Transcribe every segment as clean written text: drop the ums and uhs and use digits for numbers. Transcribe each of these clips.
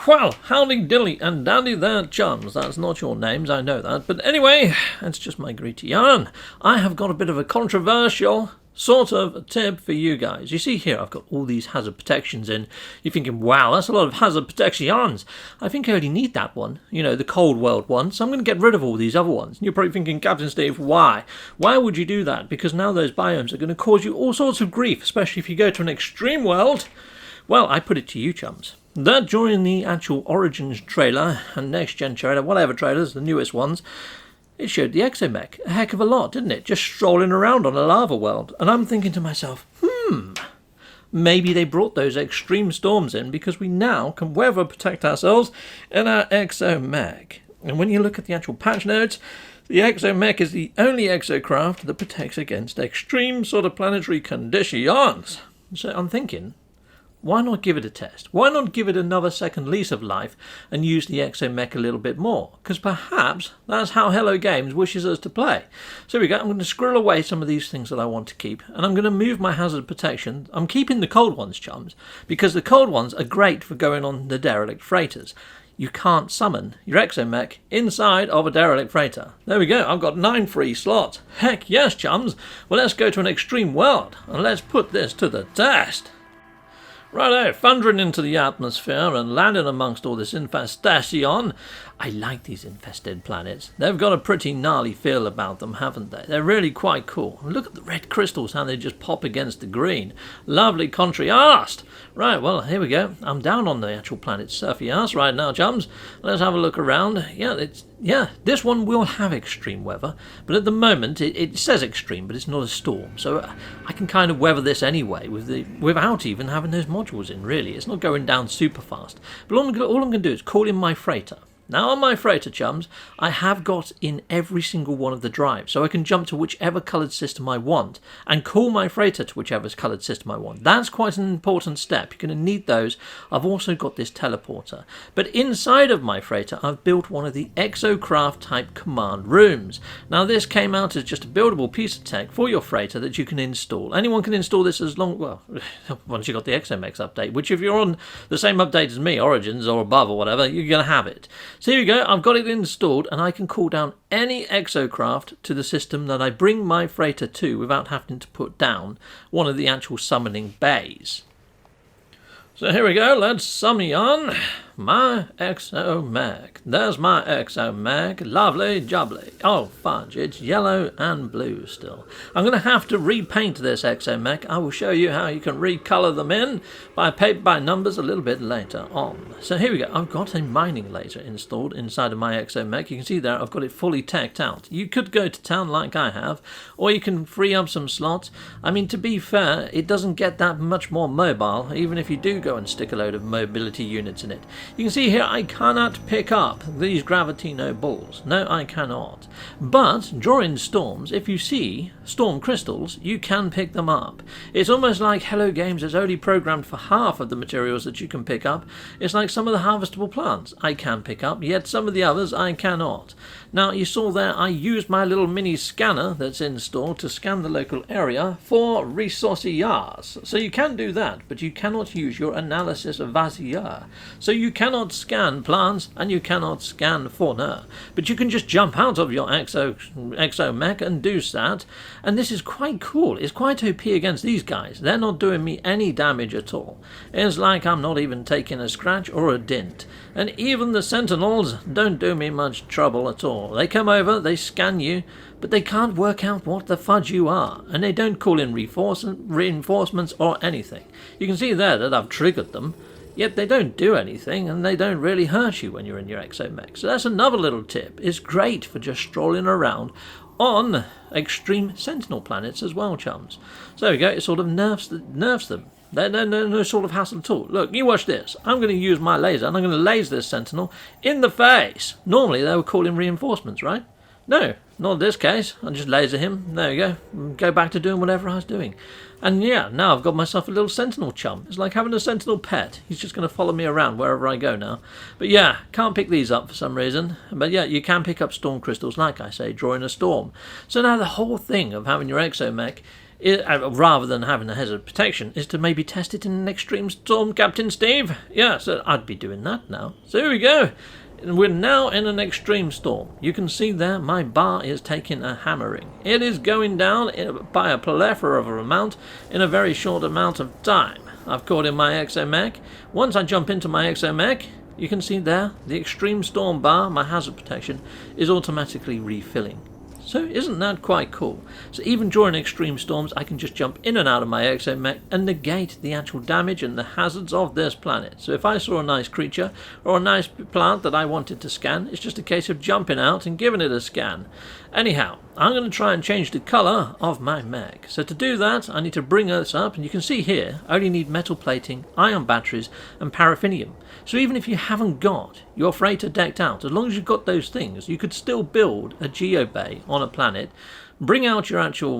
Well, howdy dilly and dandy there, chums. That's not your names, I know that. But anyway, that's just my greeting yarn. I have got a bit of a controversial sort of a tip for you guys. You see here, I've got all these hazard protections in. You're thinking, wow, that's a lot of hazard protections. I think I only need that one, you know, the cold world one. So I'm going to get rid of all these other ones. And you're probably thinking, Captain Steve, why? Why would you do that? Because now those biomes are going to cause you all sorts of grief, especially if you go to an extreme world. Well, I put it to you, chums, that during the actual Origins trailer and Next Gen trailer, whatever trailers, the newest ones, it showed the Exomech a heck of a lot, didn't it? Just strolling around on a lava world. And I'm thinking to myself, maybe they brought those extreme storms in because we now can weather protect ourselves in our Exomech. And when you look at the actual patch notes, the Exomech is the only exocraft that protects against extreme sort of planetary conditions. So I'm thinking, why not give it a test? Why not give it another second lease of life and use the Exomech a little bit more? Because perhaps that's how Hello Games wishes us to play. So here we go. I'm going to squirrel away some of these things that I want to keep, and I'm going to move my hazard protection. I'm keeping the cold ones, chums, because the cold ones are great for going on the derelict freighters. You can't summon your Exomech inside of a derelict freighter. There we go. I've got 9 free slots. Heck yes, chums. Well, let's go to an extreme world, and let's put this to the test. Righto, thundering into the atmosphere and landing amongst all this infestation. I like these infested planets. They've got a pretty gnarly feel about them, haven't they? They're really quite cool. Look at the red crystals, how they just pop against the green. Lovely contrast. Right, well, here we go. I'm down on the actual planet's surfy ass right now, chums. Let's have a look around. Yeah, this one will have extreme weather, but at the moment it says extreme, but it's not a storm. So I can kind of weather this anyway without even having those modules in, really. It's not going down super fast. But all I'm going to do is call in my freighter. Now on my freighter, chums, I have got in every single one of the drives, so I can jump to whichever coloured system I want and call my freighter to whichever coloured system I want. That's quite an important step. You're going to need those. I've also got this teleporter. But inside of my freighter, I've built one of the exocraft type command rooms. Now this came out as just a buildable piece of tech for your freighter that you can install. Anyone can install this once you got the Exomech update, which if you're on the same update as me, Origins or above or whatever, you're going to have it. So here we go, I've got it installed and I can call down any exocraft to the system that I bring my freighter to without having to put down one of the actual summoning bays. So here we go, let's summon on my Exomech. There's my Exomech, lovely jubbly. Oh fudge, it's yellow and blue still. I'm going to have to repaint this Exomech. I will show you how you can recolour them in by paper by numbers a little bit later on. So here we go, I've got a mining laser installed inside of my Exomech. You can see there I've got it fully teched out. You could go to town like I have, or you can free up some slots. I mean, to be fair, it doesn't get that much more mobile, even if you do go and stick a load of mobility units in it. You can see here I cannot pick up these Gravitino balls. No, I cannot. But during storms, if you see storm crystals, you can pick them up. It's almost like Hello Games is only programmed for half of the materials that you can pick up. It's like some of the harvestable plants I can pick up, yet some of the others I cannot. Now, you saw there I used my little mini scanner that's installed to scan the local area for resources. So you can do that, but you cannot use your analysis of Vazier. So you cannot scan plants and you cannot scan fauna. But you can just jump out of your Exomech and do that. And this is quite cool. It's quite OP against these guys. They're not doing me any damage at all. It's like I'm not even taking a scratch or a dint. And even the sentinels don't do me much trouble at all. They come over, they scan you, but they can't work out what the fudge you are, and they don't call in reinforcements or anything. You can see there that I've triggered them, yet they don't do anything, and they don't really hurt you when you're in your Exomech. So that's another little tip. It's great for just strolling around on extreme sentinel planets as well, chums. So there we go, it sort of nerfs them. No sort of hassle at all. Look, you watch this. I'm going to use my laser and I'm going to laser this sentinel in the face. Normally they would call in reinforcements, right? No, not in this case. I'll just laser him. There you go. Go back to doing whatever I was doing. And yeah, now I've got myself a little sentinel chum. It's like having a sentinel pet. He's just going to follow me around wherever I go now. But yeah, can't pick these up for some reason. But yeah, you can pick up storm crystals, like I say, during a storm. So now the whole thing of having your Exomech rather than having a hazard protection, is to maybe test it in an extreme storm, Captain Steve. Yeah, so I'd be doing that now. So here we go. We're now in an extreme storm. You can see there my bar is taking a hammering. It is going down by a plethora of amount in a very short amount of time. I've caught in my Exomech. Once I jump into my Exomech, you can see there the extreme storm bar, my hazard protection, is automatically refilling. So isn't that quite cool? So even during extreme storms, I can just jump in and out of my Exomech and negate the actual damage and the hazards of this planet. So if I saw a nice creature or a nice plant that I wanted to scan, it's just a case of jumping out and giving it a scan. Anyhow, I'm going to try and change the colour of my mech. So to do that, I need to bring this up, and you can see here, I only need metal plating, ion batteries and paraffinium. So even if you haven't got your freighter decked out, as long as you've got those things, you could still build a geobay on a planet, bring out your actual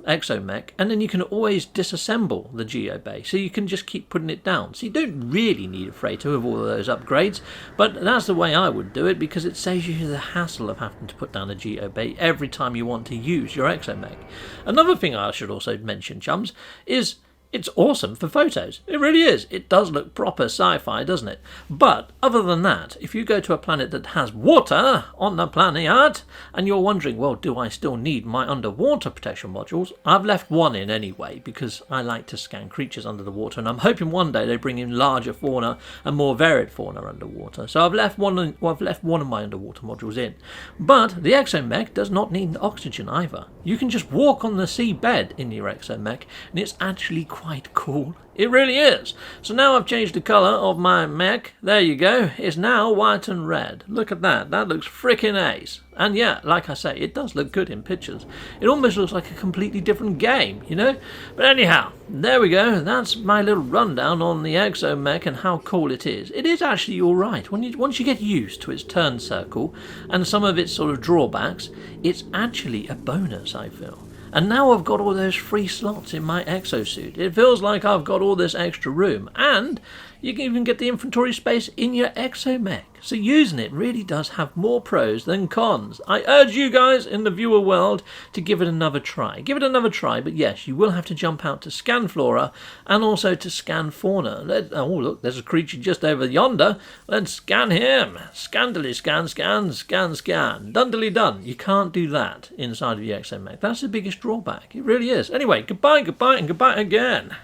Exomech, and then you can always disassemble the geobay, so you can just keep putting it down. So you don't really need a freighter with all of those upgrades, but that's the way I would do it, because it saves you the hassle of having to put down a geobay every time you want to use your Exomech. Another thing I should also mention, chums, is it's awesome for photos. It really is. It does look proper sci-fi, doesn't it? But other than that, if you go to a planet that has water on the planet, and you're wondering, well, do I still need my underwater protection modules? I've left one in anyway, because I like to scan creatures under the water, and I'm hoping one day they bring in larger fauna and more varied fauna underwater. So I've left one of my underwater modules in. But the Exomech does not need oxygen either. You can just walk on the seabed in your Exomech, and it's actually quite cool. It really is. So now I've changed the colour of my mech. There you go. It's now white and red. Look at that. That looks freaking ace. And yeah, like I say, it does look good in pictures. It almost looks like a completely different game, you know? But anyhow, there we go. That's my little rundown on the Exomech and how cool it is. It is actually alright. Once you get used to its turn circle and some of its sort of drawbacks, it's actually a bonus, I feel. And now I've got all those free slots in my exosuit. It feels like I've got all this extra room. And you can even get the inventory space in your Exomech. So using it really does have more pros than cons. I urge you guys in the viewer world to give it another try. Give it another try, but yes, you will have to jump out to scan flora and also to scan fauna. Oh look, there's a creature just over yonder. Let's scan him. Scandally scan, scan, scan, scan. Dundally done. You can't do that inside of your Exomech. That's the biggest drawback. It really is. Anyway, goodbye, goodbye, and goodbye again.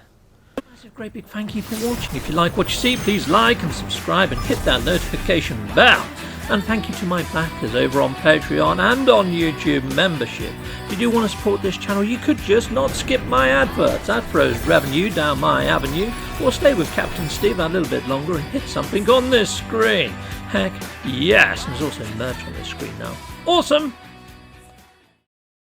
A great big thank you for watching. If you like what you see, please like and subscribe and hit that notification bell. And thank you to my backers over on Patreon and on YouTube membership. If you do want to support this channel, you could just not skip my adverts. That throws revenue down my avenue. Or stay with Captain Steve a little bit longer and hit something on this screen. Heck, yes. There's also merch on this screen now. Awesome.